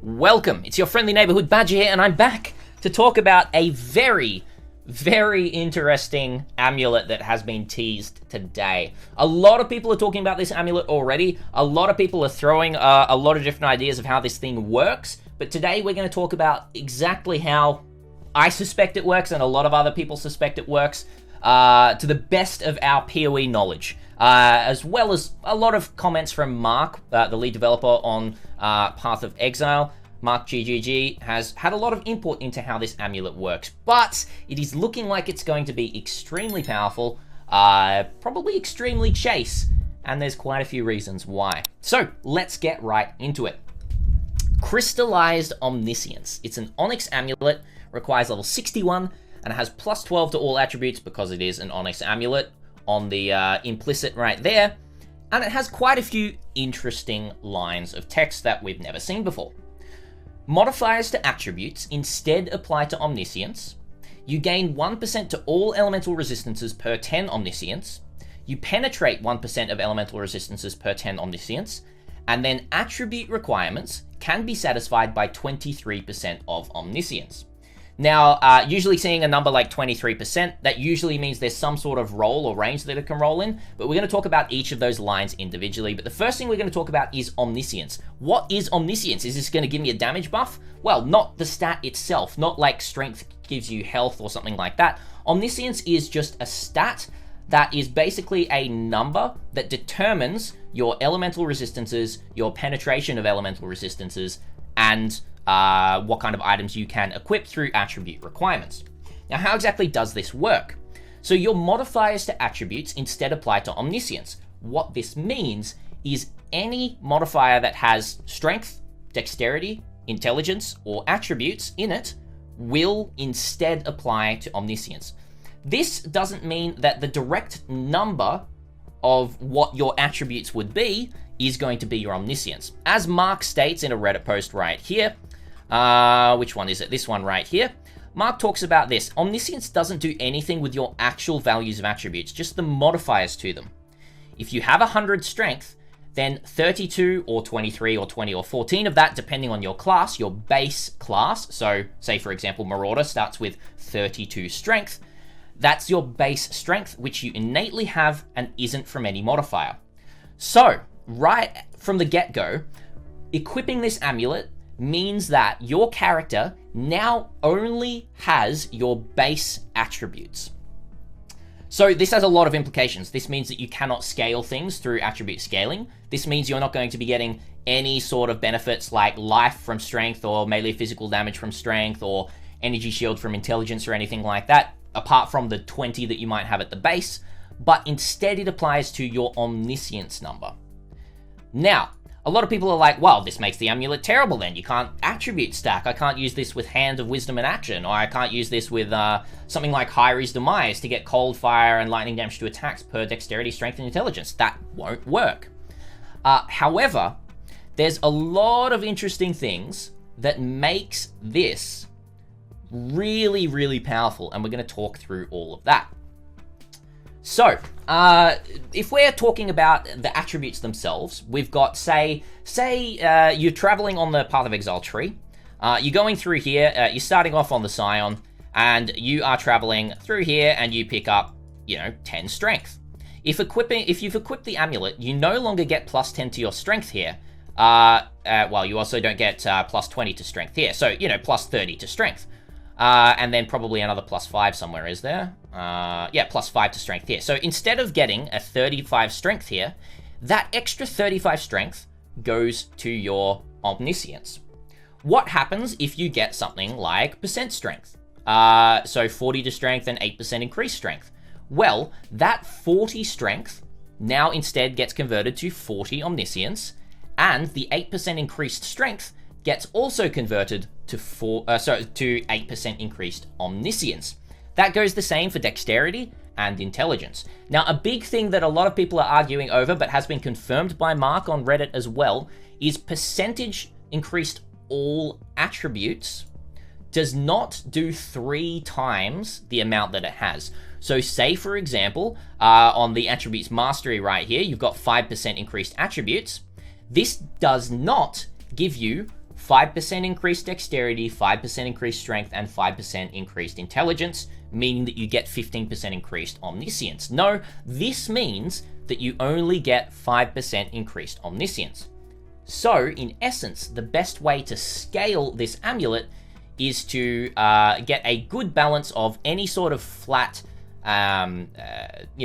Welcome, it's your friendly neighborhood Badger here, and I'm back to talk about a very interesting amulet that has been teased today. A lot of people are talking about this amulet already. A lot of people are throwing a lot of different ideas of how this thing works, but today we're going to talk about exactly how I suspect it works and a lot of other people suspect it works to the best of our PoE knowledge. As well as a lot of comments from Mark, the lead developer on Path of Exile. Mark GGG has had a lot of input into how this amulet works, but it is looking like it's going to be extremely powerful, probably extremely chase, and there's quite a few reasons why. So let's get right into it. Crystallized Omniscience. It's an Onyx amulet, requires level 61, and it has plus 12 to all attributes because it is an Onyx amulet on the implicit right there, and it has quite a few interesting lines of text that we've never seen before. Modifiers to attributes instead apply to Omniscience. You gain 1% to all elemental resistances per 10 Omniscience. You penetrate 1% of elemental resistances per 10 Omniscience. And then attribute requirements can be satisfied by 23% of Omniscience. Now, usually seeing a number like 23%, that usually means there's some sort of role or range that it can roll in, but we're going to talk about each of those lines individually. But the first thing we're going to talk about is Omniscience. What is Omniscience? Is this going to give me a damage buff? Well, not the stat itself, not like strength gives you health or something like that. Omniscience is just a stat that is basically a number that determines your elemental resistances, your penetration of elemental resistances, and what kind of items you can equip through attribute requirements. Now, how exactly does this work? So your modifiers to attributes instead apply to Omniscience. What this means is any modifier that has strength, dexterity, intelligence, or attributes in it will instead apply to Omniscience. This doesn't mean that the direct number of what your attributes would be is going to be your Omniscience. As Mark states in a Reddit post right here, which one is it? This one right here. Mark talks about this. Omniscience doesn't do anything with your actual values of attributes, just the modifiers to them. If you have 100 strength, then 32 or 23 or 20 or 14 of that, depending on your class, your base class. So say, for example, Marauder starts with 32 strength. That's your base strength, which you innately have and isn't from any modifier. So right from the get-go, equipping this amulet means that your character now only has your base attributes. So this has a lot of implications. This means that you cannot scale things through attribute scaling. This means you're not going to be getting any sort of benefits like life from strength or melee physical damage from strength or energy shield from intelligence or anything like that, apart from the 20 that you might have at the base, but instead it applies to your Omniscience number. Now, a lot of people are like, well, this makes the amulet terrible then. You can't attribute stack. I can't use this with Hand of Wisdom and Action, or I can't use this with something like Hyri's Demise to get cold fire and lightning damage to attacks per dexterity, strength, and intelligence. That won't work. However, there's a lot of interesting things that makes this really powerful, and we're going to talk through all of that. So, if we're talking about the attributes themselves, we've got, say you're traveling on the Path of Exile tree. You're going through here, you're starting off on the Scion, and you are traveling through here, and you pick up, 10 strength. If you've equipped the amulet, you no longer get plus 10 to your strength here. Well, you also don't get plus 20 to strength here, so, plus 30 to strength. And then probably another plus 5 somewhere, is there? Yeah, plus 5 to strength here. So instead of getting a 35 strength here, that extra 35 strength goes to your Omniscience. What happens if you get something like percent strength? So 40 to strength and 8% increased strength. Well, that 40 strength now instead gets converted to 40 Omniscience, and the 8% increased strength gets also converted to 8% increased Omniscience. That goes the same for dexterity and intelligence. Now, a big thing that a lot of people are arguing over, but has been confirmed by Mark on Reddit as well, is percentage increased all attributes does not do 3 times the amount that it has. So say, for example, on the attributes mastery right here, you've got 5% increased attributes. This does not give you 5% increased dexterity, 5% increased strength, and 5% increased intelligence, meaning that you get 15% increased omniscience. No, this means that you only get 5% increased omniscience. So, in essence, the best way to scale this amulet is to get a good balance of any sort of flat,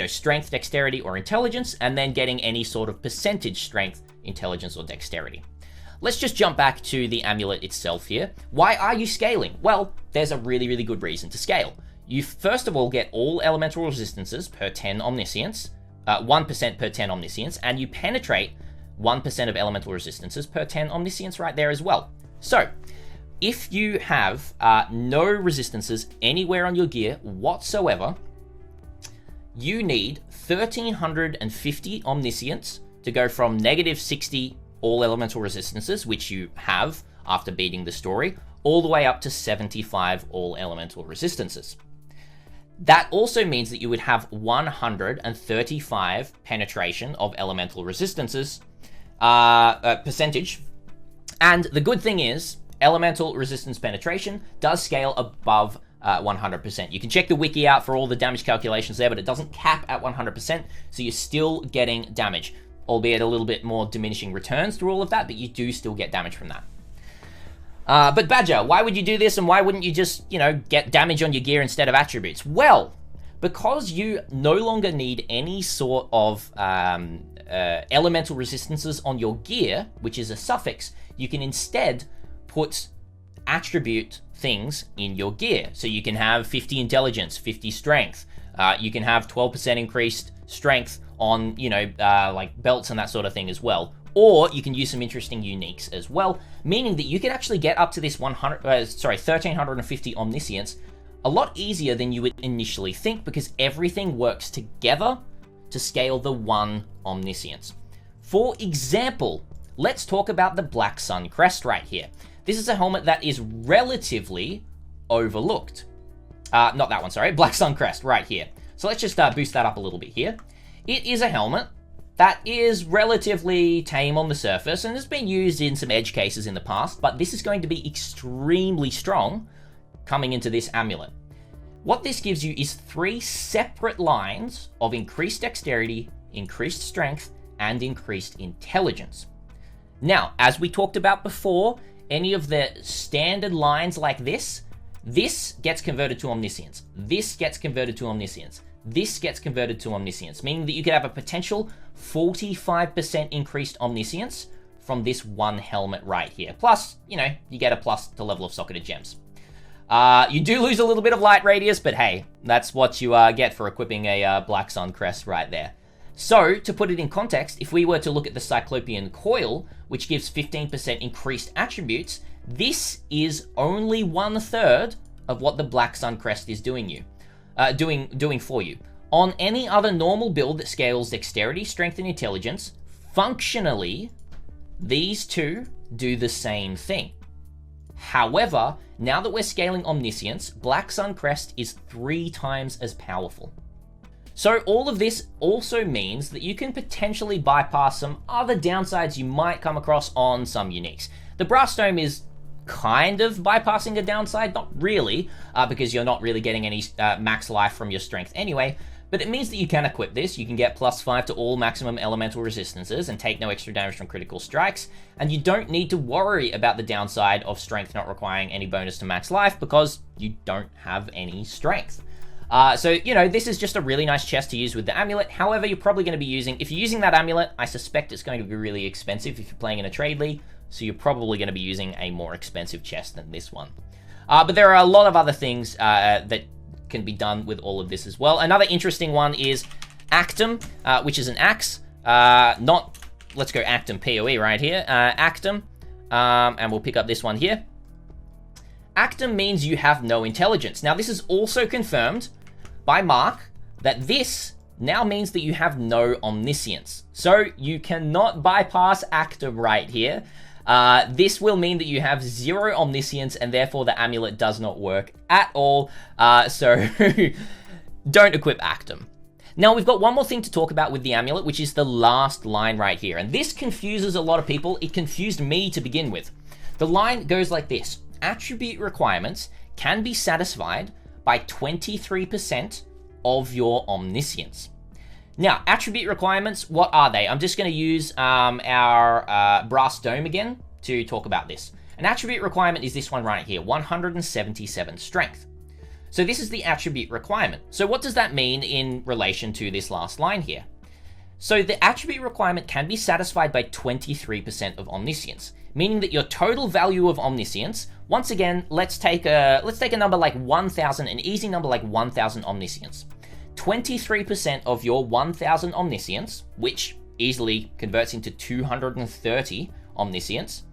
strength, dexterity, or intelligence, and then getting any sort of percentage strength, intelligence, or dexterity. Let's just jump back to the amulet itself here. Why are you scaling? Well, there's a really, really good reason to scale. You first of all get all elemental resistances per 10 omniscience, 1% per 10 omniscience, and you penetrate 1% of elemental resistances per 10 omniscience right there as well. So, if you have no resistances anywhere on your gear whatsoever, you need 1350 omniscience to go from negative 60 all elemental resistances, which you have after beating the story, all the way up to 75 all elemental resistances. That also means that you would have 135 penetration of elemental resistances percentage. And the good thing is, elemental resistance penetration does scale above 100%. You can check the wiki out for all the damage calculations there, but it doesn't cap at 100%, so you're still getting damage, albeit a little bit more diminishing returns through all of that, but you do still get damage from that. But Badger, why would you do this, and why wouldn't you just, get damage on your gear instead of attributes? Well, because you no longer need any sort of elemental resistances on your gear, which is a suffix, you can instead put attribute things in your gear. So you can have 50 intelligence, 50 strength. You can have 12% increased strength on, like belts and that sort of thing as well. Or you can use some interesting uniques as well, meaning that you can actually get up to this 1350 omniscience a lot easier than you would initially think, because everything works together to scale the one omniscience. For example, let's talk about the Black Sun Crest right here. This is a helmet that is relatively overlooked. Not that one, sorry. Black Sun Crest right here. So let's just boost that up a little bit here. It is a helmet that is relatively tame on the surface and has been used in some edge cases in the past, but this is going to be extremely strong coming into this amulet. What this gives you is 3 separate lines of increased dexterity, increased strength, and increased intelligence. Now, as we talked about before, any of the standard lines like this gets converted to omniscience. This gets converted to omniscience. This gets converted to omniscience, meaning that you could have a potential 45% increased omniscience from this one helmet right here. Plus, you get a plus to level of socketed gems. You do lose a little bit of light radius, but hey, that's what you get for equipping a Black Sun Crest right there. So, to put it in context, if we were to look at the Cyclopean Coil, which gives 15% increased attributes, this is only 1/3 of what the Black Sun Crest is doing for you. On any other normal build that scales dexterity, strength, and intelligence, functionally, these two do the same thing. However, now that we're scaling omniscience, Black Sun Crest is 3 times as powerful. So all of this also means that you can potentially bypass some other downsides you might come across on some uniques. The Brass Dome is kind of bypassing a downside, not really, because you're not really getting any max life from your strength anyway, but it means that you can equip this. You can get +5 to all maximum elemental resistances and take no extra damage from critical strikes, and you don't need to worry about the downside of strength not requiring any bonus to max life because you don't have any strength. So, this is just a really nice chest to use with the amulet. However, you're probably going to be if you're using that amulet, I suspect it's going to be really expensive if you're playing in a trade league, so you're probably going to be using a more expensive chest than this one. But there are a lot of other things that can be done with all of this as well. Another interesting one is Actum, which is an axe. Let's go Actum PoE right here. Actum, and we'll pick up this one here. Actum means you have no intelligence. Now, this is also confirmed by Mark that this now means that you have no omniscience. So you cannot bypass Actum right here. This will mean that you have 0 omniscience, and therefore the amulet does not work at all. So don't equip Actum. Now, we've got one more thing to talk about with the amulet, which is the last line right here. And this confuses a lot of people. It confused me to begin with. The line goes like this. Attribute requirements can be satisfied by 23% of your omniscience. Now, attribute requirements, what are they? I'm just going to use our brass dome again to talk about this. An attribute requirement is this one right here, 177 strength. So this is the attribute requirement. So what does that mean in relation to this last line here? So the attribute requirement can be satisfied by 23% of omniscience, meaning that your total value of omniscience, once again, let's take a number like 1,000, an easy number like 1,000 omniscience. 23% of your 1,000 omniscience, which easily converts into 230 omniscience,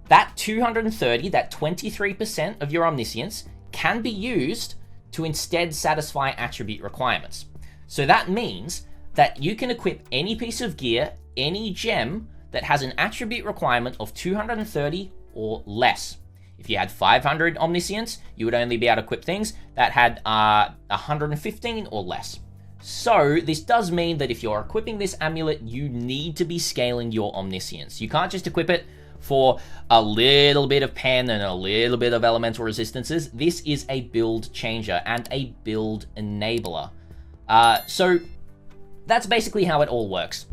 that 230, that 23% of your omniscience can be used to instead satisfy attribute requirements. So that means that you can equip any piece of gear, any gem that has an attribute requirement of 230 or less. If you had 500 omniscience, you would only be able to equip things that had 115 or less. So this does mean that if you're equipping this amulet, you need to be scaling your omniscience. You can't just equip it for a little bit of pen and a little bit of elemental resistances. This is a build changer and a build enabler. So that's basically how it all works.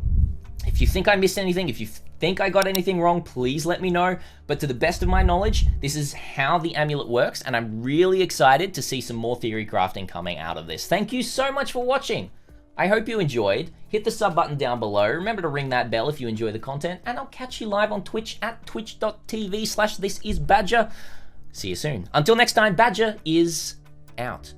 If you think I missed anything, if you think I got anything wrong, please let me know. But to the best of my knowledge, this is how the amulet works, and I'm really excited to see some more theory crafting coming out of this. Thank you so much for watching. I hope you enjoyed. Hit the sub button down below. Remember to ring that bell if you enjoy the content, and I'll catch you live on Twitch at twitch.tv/thisisbadger. See you soon. Until next time, Badger is out.